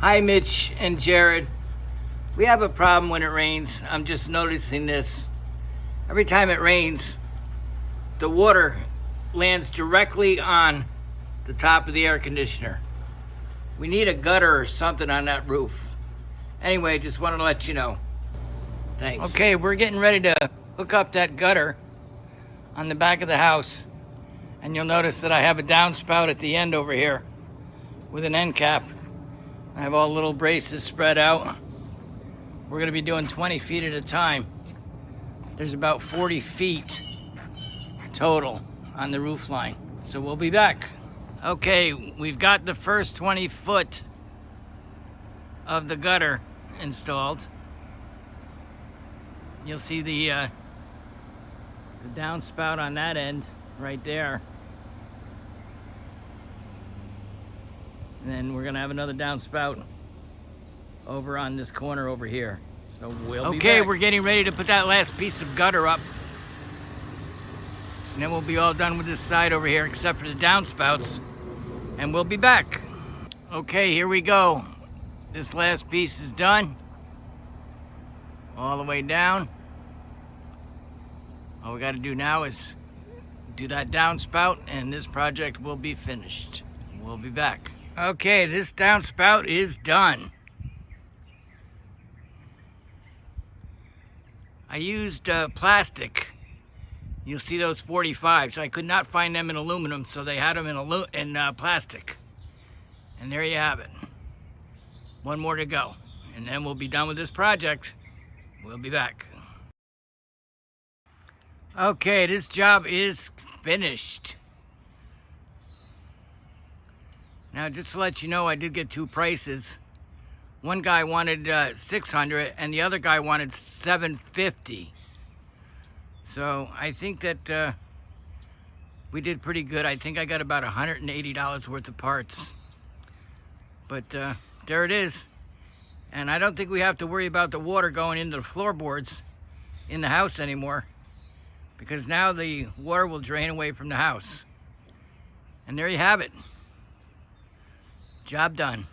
Hi, Mitch and Jared. We have a problem when it rains. I'm just noticing this. Every time it rains, the water lands directly on the top of the air conditioner. We need a gutter or something on that roof. Anyway, just wanted to let you know. Thanks. Okay, we're getting ready to hook up that gutter on the back of the house. And you'll notice that I have a downspout at the end over here with an end cap. I have all little braces spread out. We're gonna be doing 20 feet at a time. There's about 40 feet total on the roof line. So we'll be back. Okay, we've got the first 20 foot of the gutter installed. You'll see the downspout on that end right there. And then we're gonna have another downspout over on this corner over here. So we'll be back. We're getting ready to put that last piece of gutter up. And then we'll be all done with this side over here except for the downspouts. And we'll be back. Okay, here we go. This last piece is done. All the way down. All we gotta do now is do that downspout and this project will be finished. We'll be back. Okay, this downspout is done. I used plastic. You'll see those 45s. I could not find them in aluminum, so they had them in plastic. And there you have it. One more to go. And then we'll be done with this project. We'll be back. Okay, this job is finished. Now, just to let you know, I did get two prices. One guy wanted $600 and the other guy wanted $750. So I think that we did pretty good. I think I got about $180 worth of parts. But there it is. And I don't think we have to worry about the water going into the floorboards in the house anymore, because now the water will drain away from the house. And there you have it. Job done.